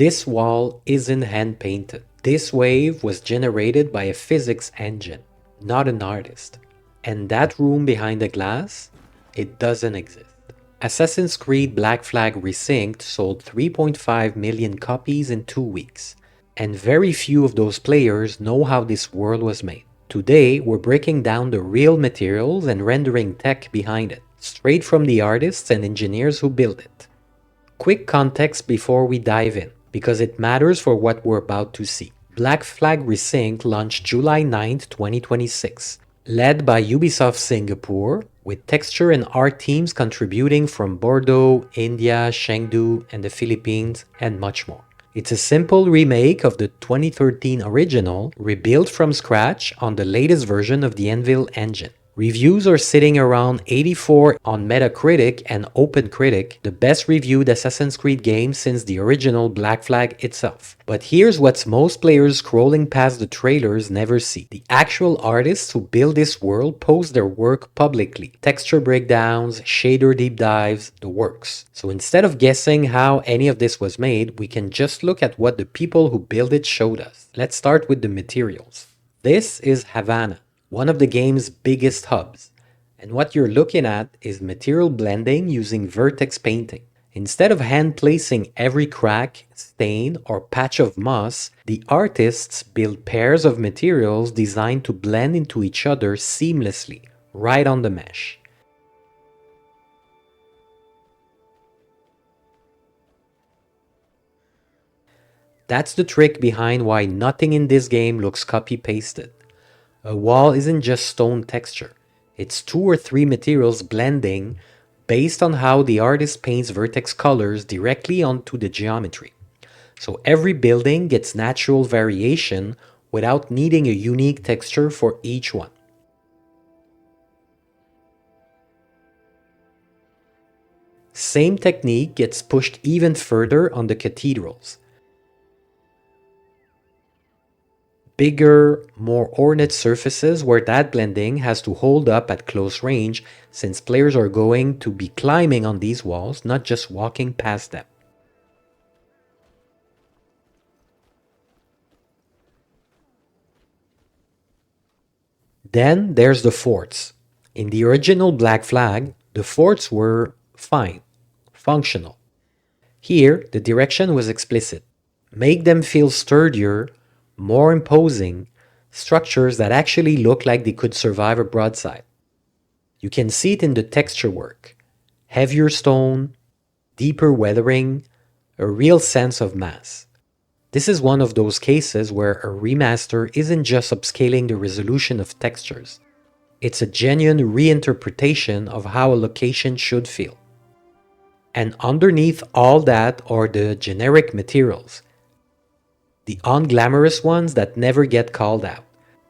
This wall isn't hand-painted. This wave was generated by a physics engine, not an artist. And that room behind the glass, it doesn't exist. Assassin's Creed Black Flag Resynced sold 3.5 million copies in 2 weeks, and very few of those players know how this world was made. Today, we're breaking down the real materials and rendering tech behind it, straight from the artists and engineers who built it. Quick context before we dive in, because it matters for what we're about to see. Black Flag Resynced launched July 9, 2026, led by Ubisoft Singapore, with texture and art teams contributing from Bordeaux, India, Chengdu, and the Philippines, and much more. It's a simple remake of the 2013 original, rebuilt from scratch on the latest version of the Anvil engine. Reviews are sitting around 84 on Metacritic and OpenCritic, the best reviewed Assassin's Creed game since the original Black Flag itself. But here's what most players scrolling past the trailers never see. The actual artists who build this world post their work publicly. Texture breakdowns, shader deep dives, the works. So instead of guessing how any of this was made, we can just look at what the people who built it showed us. Let's start with the materials. This is Havana, one of the game's biggest hubs, and what you're looking at is material blending using vertex painting. Instead of hand placing every crack, stain, or patch of moss, the artists build pairs of materials designed to blend into each other seamlessly, right on the mesh. That's the trick behind why nothing in this game looks copy-pasted. A wall isn't just stone texture, it's 2 or 3 materials blending based on how the artist paints vertex colors directly onto the geometry. So every building gets natural variation without needing a unique texture for each one. Same technique gets pushed even further on the cathedrals. Bigger, more ornate surfaces where that blending has to hold up at close range, since players are going to be climbing on these walls, not just walking past them. Then there's the forts. In the original Black Flag, the forts were fine, functional. Here, the direction was explicit. Make them feel sturdier, more imposing, structures that actually look like they could survive a broadside. You can see it in the texture work. Heavier stone, deeper weathering, a real sense of mass. This is one of those cases where a remaster isn't just upscaling the resolution of textures. It's a genuine reinterpretation of how a location should feel. And underneath all that are the generic materials, the unglamorous ones that never get called out,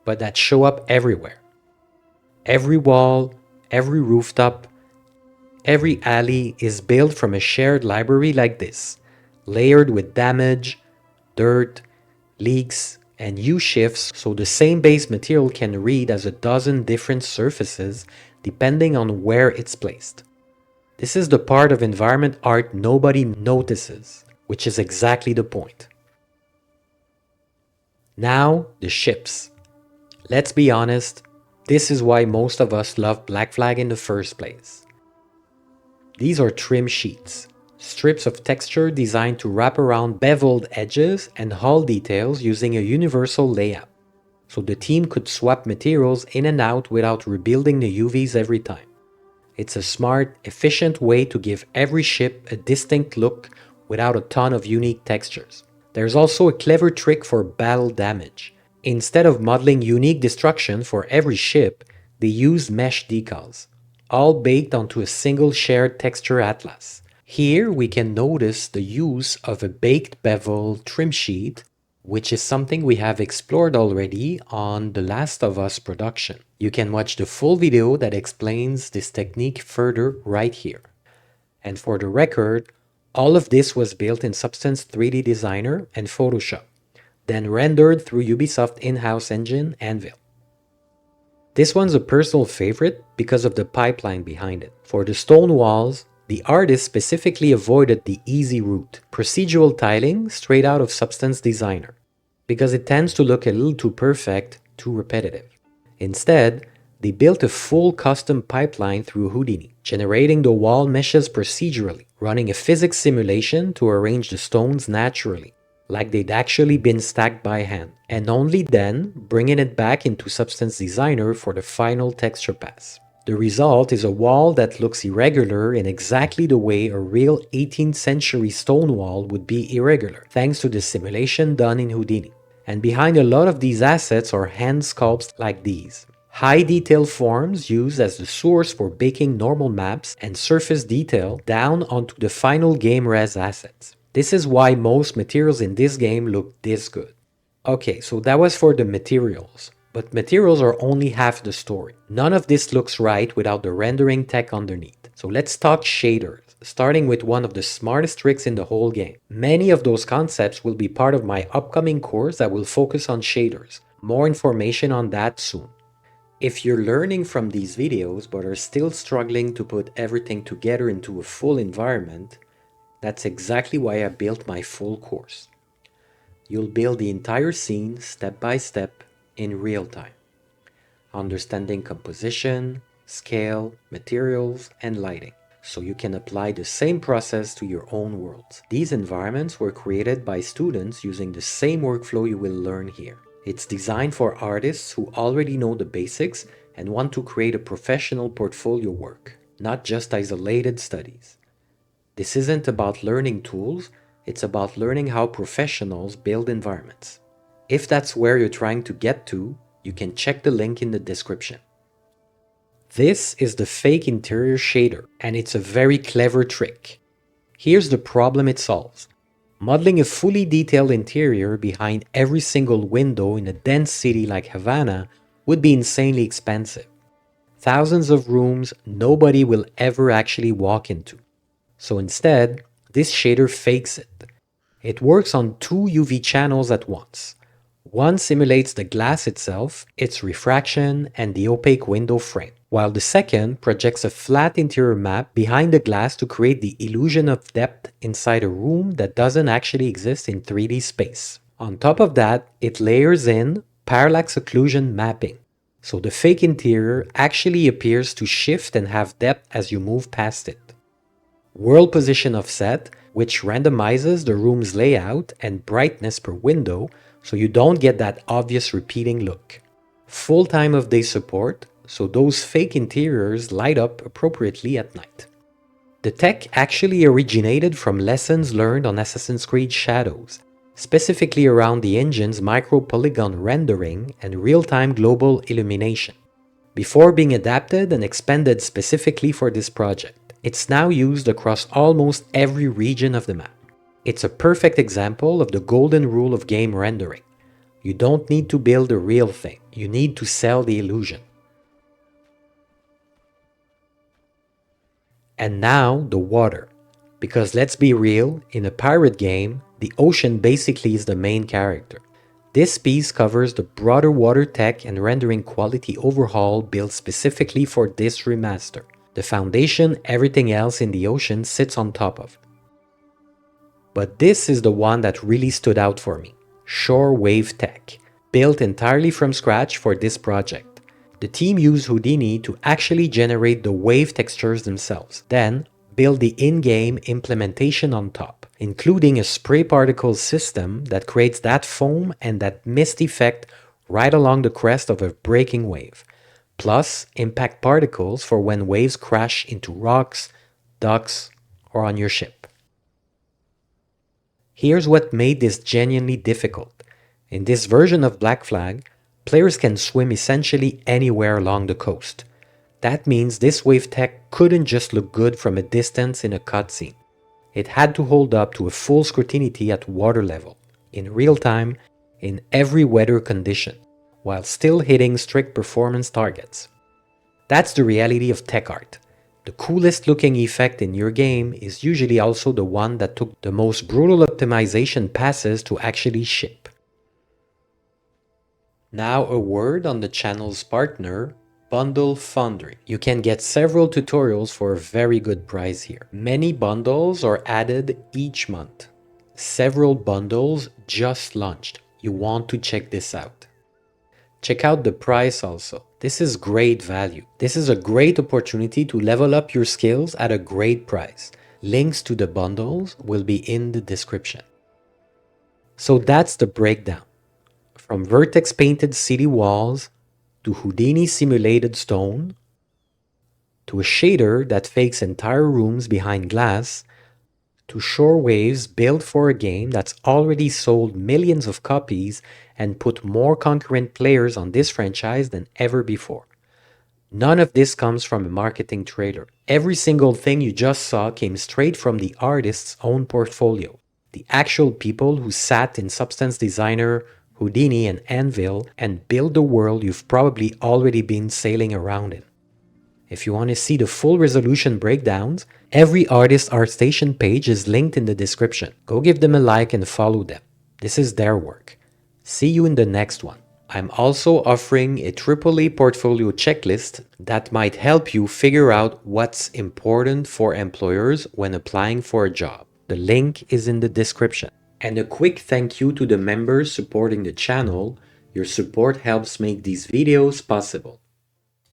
but that show up everywhere. Every wall, every rooftop, every alley is built from a shared library like this, layered with damage, dirt, leaks, and U-shifts, so the same base material can read as a dozen different surfaces depending on where it's placed. This is the part of environment art nobody notices, which is exactly the point. Now, the ships. Let's be honest, this is why most of us love Black Flag in the first place. These are trim sheets, strips of texture designed to wrap around beveled edges and hull details using a universal layout, so the team could swap materials in and out without rebuilding the UVs every time. It's a smart, efficient way to give every ship a distinct look without a ton of unique textures. There's also a clever trick for battle damage. Instead of modeling unique destruction for every ship, they use mesh decals, all baked onto a single shared texture atlas. Here we can notice the use of a baked bevel trim sheet, which is something we have explored already on The Last of Us production. You can watch the full video that explains this technique further right here. And for the record, all of this was built in Substance 3D Designer and Photoshop, then rendered through Ubisoft in-house engine Anvil. This one's a personal favorite because of the pipeline behind it. For the stone walls, The artist specifically avoided the easy route, procedural tiling straight out of Substance Designer, because it tends to look a little too perfect, too repetitive. Instead, they built a full custom pipeline through Houdini, generating the wall meshes procedurally, running a physics simulation to arrange the stones naturally, like they'd actually been stacked by hand, and only then bringing it back into Substance Designer for the final texture pass. The result is a wall that looks irregular in exactly the way a real 18th century stone wall would be irregular, thanks to the simulation done in Houdini. And behind a lot of these assets are hand sculpts like these. High detail forms used as the source for baking normal maps and surface detail down onto the final game res assets. This is why most materials in this game look this good. Okay, so that was for the materials. But materials are only half the story. None of this looks right without the rendering tech underneath. So let's talk shaders, starting with one of the smartest tricks in the whole game. Many of those concepts will be part of my upcoming course that will focus on shaders. More information on that soon. If you're learning from these videos but are still struggling to put everything together into a full environment, that's exactly why I built my full course. You'll build the entire scene step by step in real time, understanding composition, scale, materials, and lighting, so you can apply the same process to your own worlds. These environments were created by students using the same workflow you will learn here. It's designed for artists who already know the basics and want to create a professional portfolio work, not just isolated studies. This isn't about learning tools, it's about learning how professionals build environments. If that's where you're trying to get to, you can check the link in the description. This is the fake interior shader, and it's a very clever trick. Here's the problem it solves. Modeling a fully detailed interior behind every single window in a dense city like Havana would be insanely expensive. Thousands of rooms nobody will ever actually walk into. So instead, this shader fakes it. It works on two UV channels at once. One simulates the glass itself, its refraction, and the opaque window frame, while the second projects a flat interior map behind the glass to create the illusion of depth inside a room that doesn't actually exist in 3D space. On top of that, it layers in parallax occlusion mapping, so the fake interior actually appears to shift and have depth as you move past it. World position offset, which randomizes the room's layout and brightness per window so you don't get that obvious repeating look. Full time of day support, so those fake interiors light up appropriately at night. The tech actually originated from lessons learned on Assassin's Creed Shadows, specifically around the engine's micro-polygon rendering and real-time global illumination, before being adapted and expanded specifically for this project. It's now used across almost every region of the map. It's a perfect example of the golden rule of game rendering. You don't need to build the real thing, you need to sell the illusion. And now the water. Because let's be real, in a pirate game, the ocean basically is the main character. This piece covers the broader water tech and rendering quality overhaul built specifically for this remaster. The foundation everything else in the ocean sits on top of. But this is the one that really stood out for me. Shore Wave Tech, built entirely from scratch for this project. The team used Houdini to actually generate the wave textures themselves, then build the in-game implementation on top, including a spray particle system that creates that foam and that mist effect right along the crest of a breaking wave, plus impact particles for when waves crash into rocks, docks, or on your ship. Here's what made this genuinely difficult. In this version of Black Flag, players can swim essentially anywhere along the coast. That means this wave tech couldn't just look good from a distance in a cutscene. It had to hold up to a full scrutiny at water level, in real time, in every weather condition, while still hitting strict performance targets. That's the reality of tech art. The coolest looking effect in your game is usually also the one that took the most brutal optimization passes to actually ship. Now a word on the channel's partner, Bundle Foundry. You can get several tutorials for a very good price here. Many bundles are added each month. Several bundles just launched. You want to check this out. Check out the price also. This is great value. This is a great opportunity to level up your skills at a great price. Links to the bundles will be in the description. So that's the breakdown. From vertex painted city walls to Houdini simulated stone to a shader that fakes entire rooms behind glass to shore waves built for a game that's already sold millions of copies and put more concurrent players on this franchise than ever before. None of this comes from a marketing trailer. Every single thing you just saw came straight from the artist's own portfolio. The actual people who sat in Substance Designer, Houdini, and Anvil and built the world you've probably already been sailing around in. If you want to see the full resolution breakdowns, every artist ArtStation page is linked in the description. Go give them a like and follow them. This is their work. See you in the next one. I'm also offering a AAA portfolio checklist that might help you figure out what's important for employers when applying for a job. The link is in the description. And a quick thank you to the members supporting the channel. Your support helps make these videos possible.